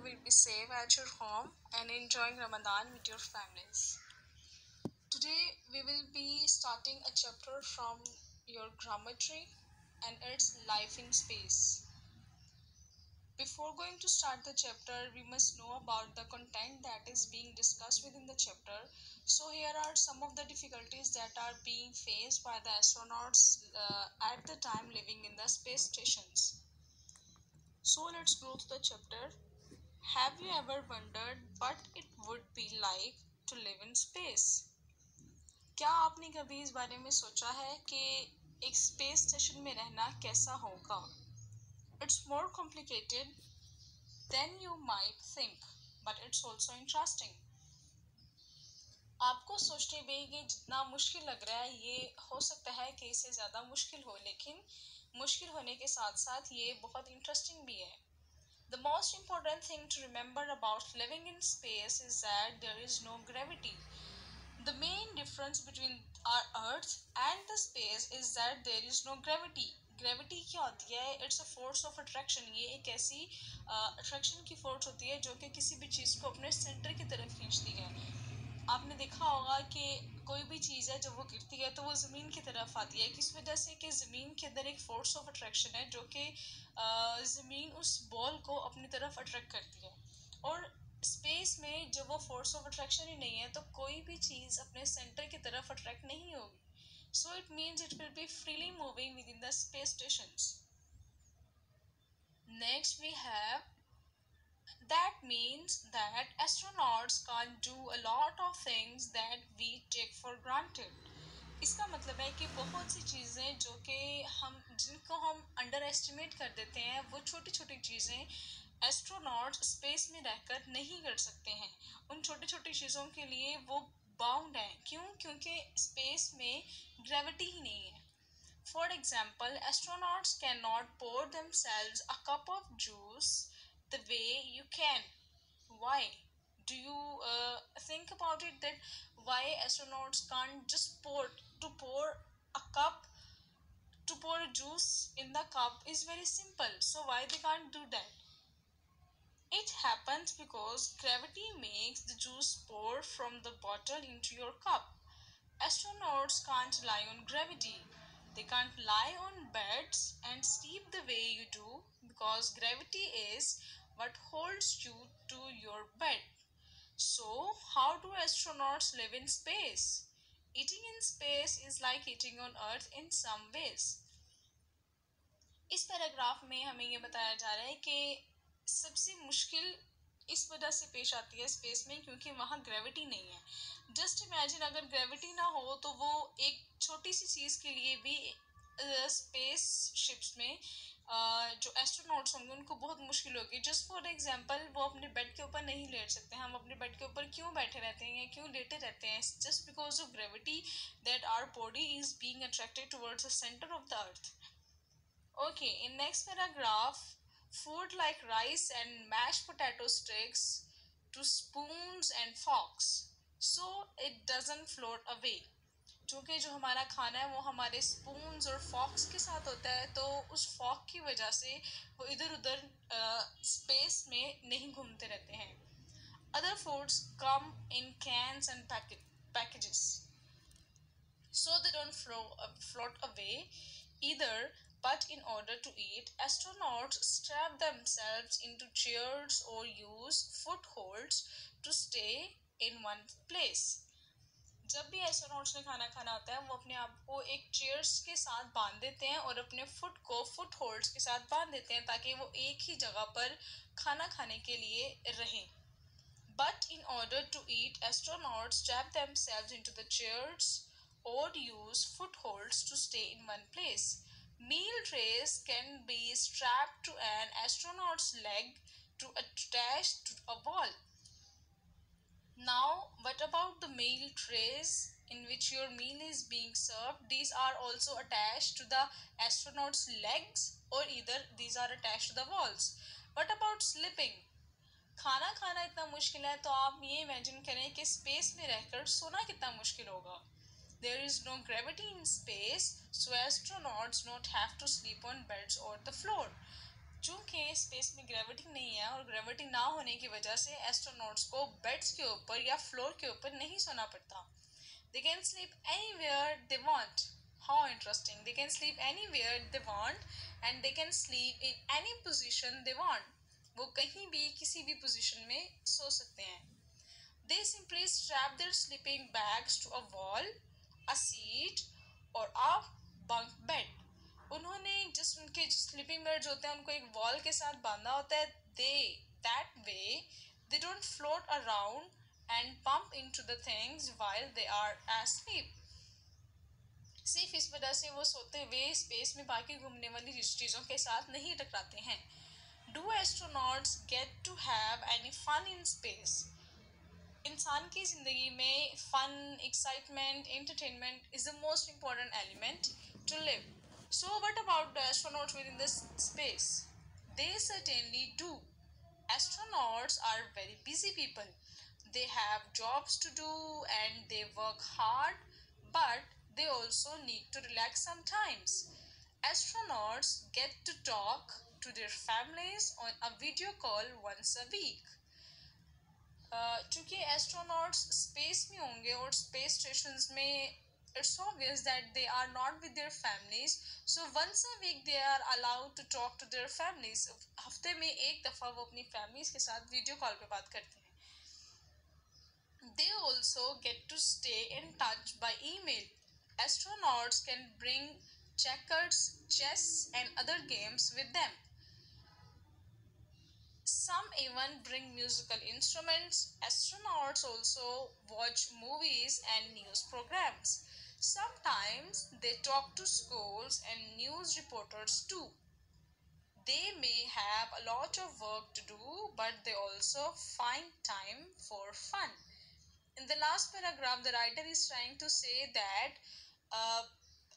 will be safe at your home and enjoying Ramadan with your families. Today, we will be starting a chapter from your geometry and its life in space. Before going to start the chapter, we must know about the content that is being discussed within the chapter. So, here are some of the difficulties that are being faced by the astronauts at the time living in the space stations. So, let's go to the chapter. Have you ever wondered what it would be like to live in space? क्या आपने कभी इस बारे में सोचा है कि एक स्पेस स्टेशन में रहना कैसा होगा? It's more complicated than you might think, but it's also interesting. आपको सोचने में ये जितना मुश्किल लग रहा है ये हो सकता है कि इससे ज़्यादा मुश्किल हो, लेकिन मुश्किल होने के साथ साथ ये बहुत इंटरेस्टिंग भी है. The most important thing to remember about living in space is that there is no gravity. The main difference between our Earth and the space is that there is no gravity. Gravity क्या होती है? It's a force of attraction. ये एक ऐसी attraction की force होती है जो कि किसी भी चीज़ को अपने center की तरफ खींचती है. आपने देखा होगा कि कोई भी चीज़ है जब वो गिरती है तो वो ज़मीन की तरफ आती है. किस वजह से? कि ज़मीन के अंदर एक फोर्स ऑफ अट्रैक्शन है जो कि ज़मीन उस बॉल को अपनी तरफ अट्रैक्ट करती है. और स्पेस में जब वो फोर्स ऑफ अट्रैक्शन ही नहीं है तो कोई भी चीज़ अपने सेंटर की तरफ अट्रैक्ट नहीं होगी. So it means it will be freely moving within the space stations. Next we have that means that astronauts can't do a lot of things that we take for granted. इसका मतलब है कि बहुत सी चीज़ें जो कि जिनको हम अंडर एस्टिमेट कर देते हैं, वो छोटी छोटी चीज़ें एस्ट्रोनॉट स्पेस में रहकर नहीं कर सकते हैं. उन छोटी छोटी चीज़ों के लिए वो बाउंड हैं. क्यों? क्योंकि स्पेस में ग्रेविटी ही नहीं है. For example, astronauts cannot pour themselves a cup of juice the way you can. Why? Do you think about it that why astronauts can't just pour a cup to pour a juice in the cup is very simple. So why they can't do that? It happens because gravity makes the juice pour from the bottle into your cup. Astronauts can't rely on gravity. They can't lie on beds and sleep the way you do because gravity is what holds you to your bed. So, how do astronauts live in space? Eating in space is like eating on Earth in some ways. इस paragraph में हमें ये बताया जा रहा है कि सबसे मुश्किल इस वजह से पेश आती है स्पेस में क्योंकि वहाँ ग्रेविटी नहीं है. जस्ट इमेजिन अगर ग्रेविटी ना हो तो वो एक छोटी सी चीज़ के लिए भी स्पेस शिप्स में जो एस्ट्रोनॉट्स होंगे उनको बहुत मुश्किल होगी. जस्ट फॉर एग्जांपल वो अपने बेड के ऊपर नहीं लेट सकते. हम अपने बेड के ऊपर क्यों बैठे रहते हैं या क्यों लेटे रहते हैं? Just because of gravity that our body is being attracted towards the centre of the earth. Okay, in next paragraph, food like rice and mashed potato sticks to spoons and forks, so it doesn't float away. क्योंकि जो हमारा खाना है वो हमारे spoons और fox के साथ होता है तो उस फॉक की वजह से वो इधर उधर स्पेस में नहीं घूमते रहते हैं. Other foods come in cans and packages, so they don't float away either. But in order to eat, astronauts strap themselves into chairs or use footholds to stay in one place. जब भी astronauts ने खाना खाना होता है वो अपने आप को एक चेयर्स के साथ बांध देते हैं और अपने फुट को फुट होल्ड्स के साथ बांध देते हैं ताकि वो एक ही जगह पर खाना खाने के लिए रहें. But in order to eat, astronauts strap themselves into the chairs or use footholds to stay in one place. Meal trays can be strapped to an astronaut's leg to attach to a wall. Now, what about the meal trays in which your meal is being served? These are also attached to the astronaut's legs or either these are attached to the walls. What about sleeping? खाना खाना इतना मुश्किल है तो आप ये imagine करें कि स्पेस में रहकर सोना कितना मुश्किल होगा. There is no gravity in space, so astronauts don't have to sleep on beds or the floor. चूंकि स्पेस में ग्रेविटी नहीं है और ग्रेविटी ना होने की वजह से एस्ट्रोनॉट्स को बेड्स के ऊपर या फ्लोर के ऊपर नहीं सोना पड़ता. They can sleep anywhere they want. How interesting. They can sleep anywhere they want and they can sleep in any position they want. वो कहीं भी किसी भी पोजीशन में सो सकते हैं. They simply strap their sleeping bags to a wall, a seat or a bunk bed. उन्होंने जिस उनके स्लीपिंग बेड्स होते हैं उनको एक वॉल के साथ बांधा होता है. That way they don't float around and bump into the things while they are asleep. सिर्फ इस वजह से वो सोते हुए स्पेस में बाकी घूमने वाली चीज़ों के साथ नहीं टकराते हैं. Do astronauts get to have any fun in space? इंसान की ज़िंदगी में fun, excitement, entertainment is the most important element to live. So what about the astronauts within this space? They certainly do. Astronauts are very busy people. They have jobs to do and they work hard, but they also need to relax sometimes. Astronauts get to talk to their families on a video call once a week. चूंकि astronauts space में होंगे और space stations में it's obvious that they are not with their families, so once a week they are allowed to talk to their families. हफ्ते में एक दफ़ा वो अपनी फैमिलीज के साथ वीडियो कॉल पे बात करते हैं. They also get to stay in touch by email. Astronauts can bring checkers, chess and other games with them. Some even bring musical instruments. Astronauts also watch movies and news programs. Sometimes they talk to schools and news reporters too. They may have a lot of work to do, but they also find time for fun. In the last paragraph, the writer is trying to say that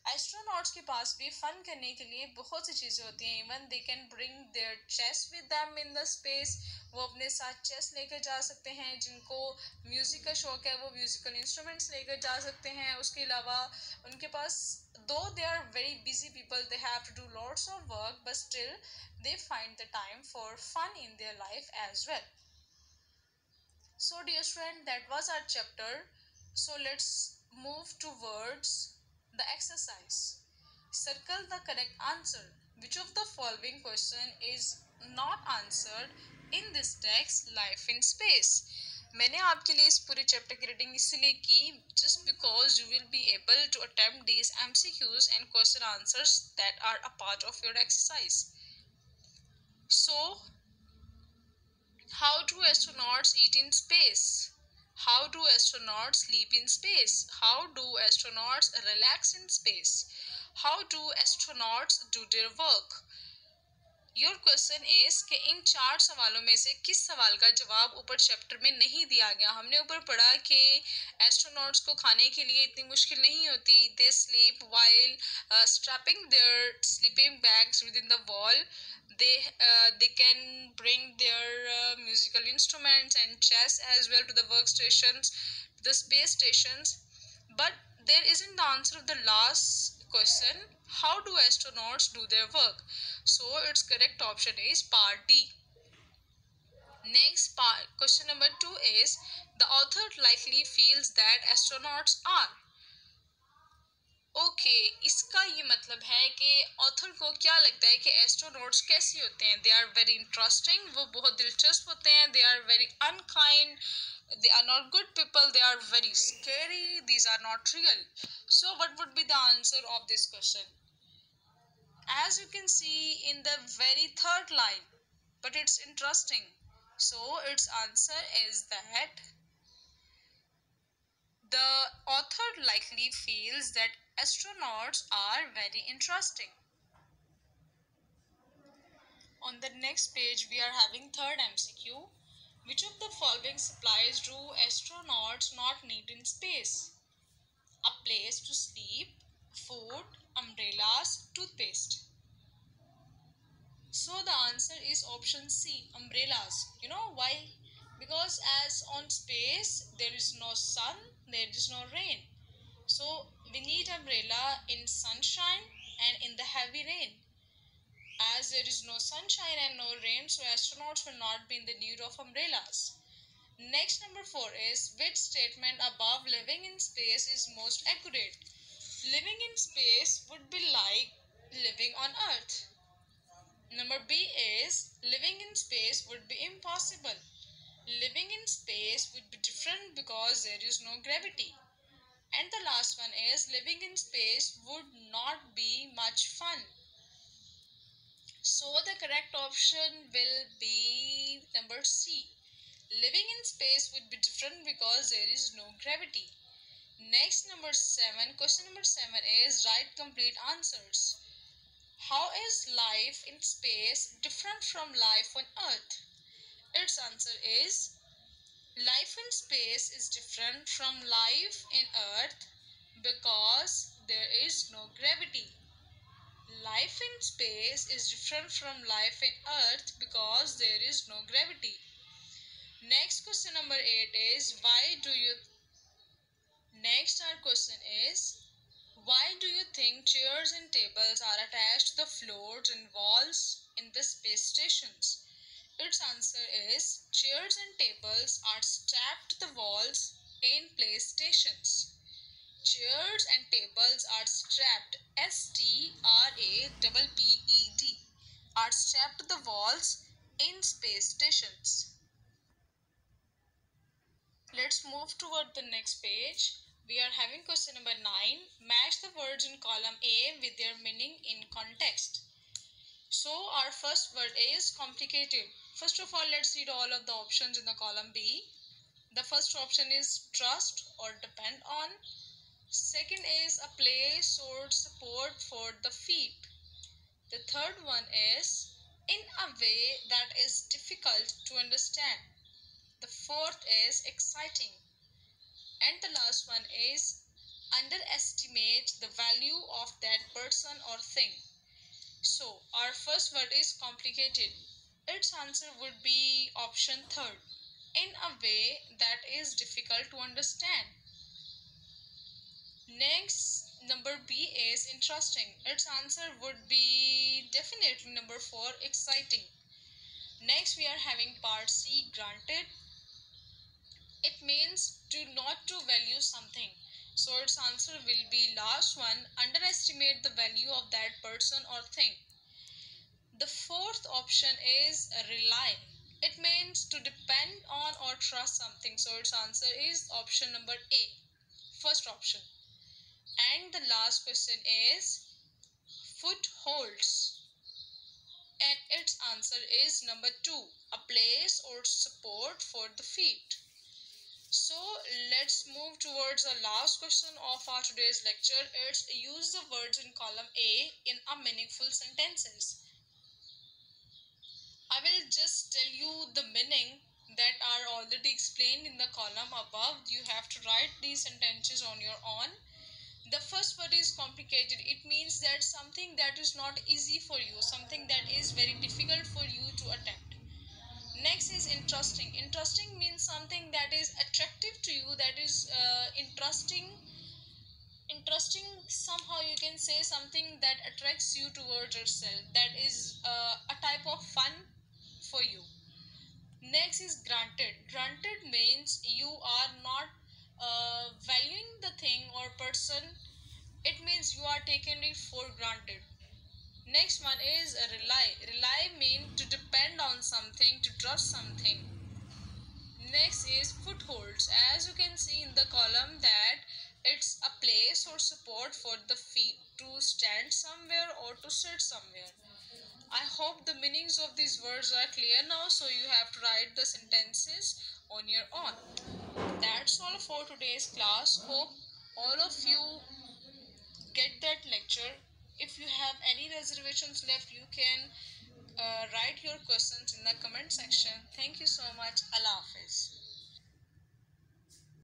astronauts के पास भी fun करने के लिए बहुत सी चीज़ें होती हैं. Even they can bring their chess with them in the space. वो अपने साथ चेस लेकर जा सकते हैं. जिनको म्यूज़िक का शौक है वो म्यूज़िकल इंस्ट्रूमेंट्स लेकर जा सकते हैं. उसके अलावा उनके पास though they are very busy people, they have to do lots of work, but still they find the time for fun in their life as well. So dear student, that was our chapter. So let's move towards the exercise. Circle the correct answer. Which of the following question is not answered in this text Life in Space? मैंने आपके लिए इस पूरे chapter की reading इसलिए की just because you will be able to attempt these MCQs and question answers that are a part of your exercise. So how do astronauts eat in space? How do astronauts sleep in space? How do astronauts relax in space? How do astronauts do their work? Your question is कि इन 4 सवालों में से किस सवाल का जवाब ऊपर chapter में नहीं दिया गया. हमने ऊपर पढ़ा कि एस्ट्रोनॉट्स को खाने के लिए इतनी मुश्किल नहीं होती. They sleep while strapping their sleeping bags within the wall. They can bring their musical instruments and chess as well to the workstations, the space stations. But there isn't the answer of the last question. How do astronauts do their work? So its correct option is part D. Next part, question number 2 is the author likely feels that astronauts are. Okay इसका ये मतलब है कि author को क्या लगता है कि एस्ट्रोनॉट्स कैसे होते हैं. दे आर वेरी इंटरेस्टिंग, वो बहुत दिलचस्प होते हैं. They are very unkind, they are not good people, they are very scary, these are not real. So what would be the answer of this question? As you can see in the very third line, but it's interesting. So its answer is that the author likely feels that astronauts are very interesting. On the next page, we are having third MCQ. Which of the following supplies do astronauts not need in space? A place to sleep, food, umbrellas, toothpaste. So the answer is option C, umbrellas. You know why? Because as on space, there is no sun, there is no rain. So we need umbrella in sunshine and in the heavy rain. as there is no sunshine and no rain, so astronauts will not be in the need of umbrellas. Next, number 4 is which statement above living in space is most accurate? Living in space would be like living on Earth. Number B is living in space would be impossible. Living in space would be different because there is no gravity. And the last one is living in space would not be much fun. So the correct option will be number C. Living in space would be different because there is no gravity. Next, number 7. Question number 7 is write complete answers. How is life in space different from life on Earth? Its answer is life in space is different from life in Earth because there is no gravity. Life in space is different from life in Earth because there is no gravity. Next, question number 8 is next our question is why do you think chairs and tables are attached to the floors and walls in the space stations? Its answer is chairs and tables are strapped to the walls in place stations. Chairs and tables are strapped STRAPPED are strapped to the walls in space stations. Let's move toward the next page. We are having question number 9. Match the words in column A with their meaning in context. So our first word is complicated. First of all, let's read all of the options in the column B. The first option is trust or depend on. Second is a place or support for the feet. The third one is in a way that is difficult to understand. The fourth is exciting. And the last one is underestimate the value of that person or thing. So our first word is complicated. Its answer would be option third. In a way that is difficult to understand. Next, number B is interesting. Its answer would be definitely number 4, exciting. Next, we are having part C, granted. It means to not to value something. So its answer will be last one, underestimate the value of that person or thing. The fourth option is rely. It means to depend on or trust something. So its answer is option number A, first option. And the last question is footholds. And its answer is number 2, a place or support for the feet. So let's move towards the last question of our today's lecture. It's use the words in column A in a meaningful sentences. I will just tell you the meaning that are already explained in the column above. You have to write these sentences on your own. The first word is complicated. It means that something that is not easy for you, something that is very difficult for you to attempt. Next is interesting. Interesting means something that is attractive to you, that is interesting. Interesting, somehow you can say something that attracts you towards yourself, that is a type of fun for you. Next is granted. Granted means you are not valuing the thing or person. It means you are taking it for granted. Next one is rely. Rely means to depend on something, to trust something. Next is footholds. As you can see in the column that it's a place or support for the feet to stand somewhere or to sit somewhere. I hope the meanings of these words are clear now, so you have to write the sentences on your own. That's all for today's class. Hope all of you get that lecture. If you have any reservations left, you can write your questions in the comment section. Thank you so much. Allah Hafiz.